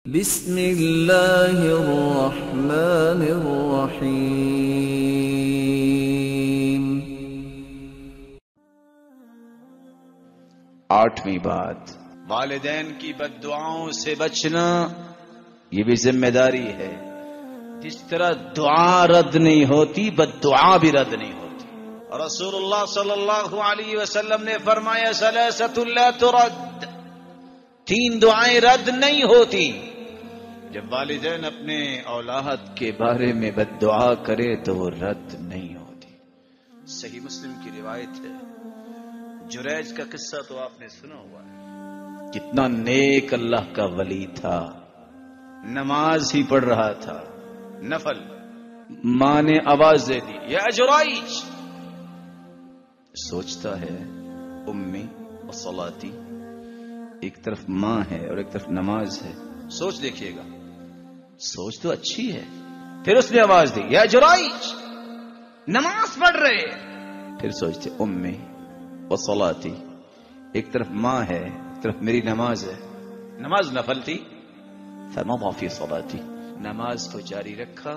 بسم اللہ الرحمن الرحیم۔ 8ویں بات، والدین کی بد دعاؤں سے بچنا یہ بھی ذمہ داری ہے۔ جس طرح دعا رد نہیں ہوتی، بد دعا بھی رد نہیں ہوتی۔ رسول اللہ صلی اللہ علیہ وسلم نے فرمایا ثلاثۃ لا ترد، 3 دعائیں رد نہیں ہوتی۔ جب والدین اپنے اولاد کے بارے میں بد دعا کرے تو وہ رد نہیں ہوتی۔ صحیح مسلم کی روایت ہے، جریج کا قصہ تو آپ نے سنا ہوا ہے۔ کتنا نیک اللہ کا ولی تھا، نماز ہی پڑھ رہا تھا نفل، ماں نے آواز دے دی یا جریج، سوچتا ہے امی و صلاتی، ایک طرف ماں ہے اور ایک طرف نماز ہے، سوچ دیکھیے گا، سوچ تو اچھی ہے۔ پھر اس نے آواز دی یا جریج، نماز پڑھ رہے، پھر سوچتے امی و صلاتی، ایک طرف ماں ہے ایک طرف میری نماز ہے، نماز نفل تھی، فمضى في صلاتی، نماز کو جاری رکھا۔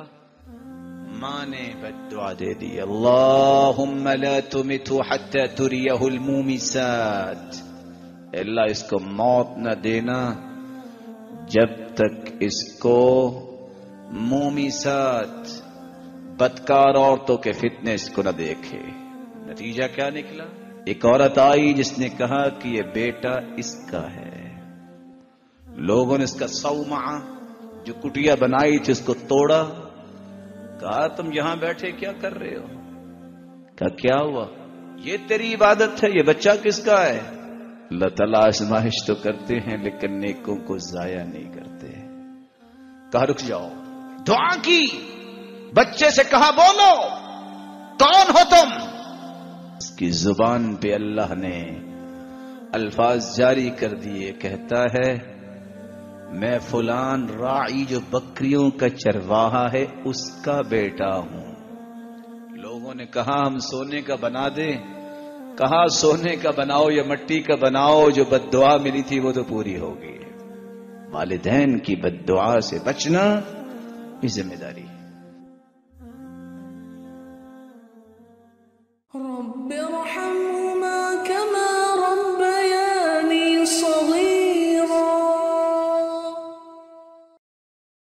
ماں نے بد دعا دے دی، اللہم لا تمته حتى تريه المومسات، اللہ اس کو موت نہ دینا جب تک اس کو مومسات، بدکار عورتوں کے فتنے اس کو نہ دیکھے۔ نتیجہ کیا نکلا؟ ایک عورت آئی جس نے کہا کہ یہ بیٹا اس کا ہے۔ لوگوں نے اس کا صومعہ جو کٹیا بنائی تھی اس کو توڑا، کہا تم یہاں بیٹھے کیا کر رہے ہو؟ کہا کیا ہوا؟ یہ تیری عبادت ہے، یہ بچہ کس کا ہے؟ اللہ تعالیٰ آزمائش تو کرتے ہیں لیکن نیکوں کو ضائع نہیں کرتے۔ کہا رک جاؤ، دعا کی، بچے سے کہا بولو کون ہو تم؟ اس کی زبان پہ اللہ نے الفاظ جاری کر دیے، کہتا ہے میں فلان راعی جو بکریوں کا چرواہا ہے اس کا بیٹا ہوں۔ لوگوں نے کہا ہم سونے کا بنا دیں، کہا سونے کا بناؤ یا مٹی کا بناؤ، جو بد دعا ملی تھی وہ تو پوری ہو گئی۔ والدین کی بد دعا سے بچنا یہ ذمہ داری ہے۔ رب ارحم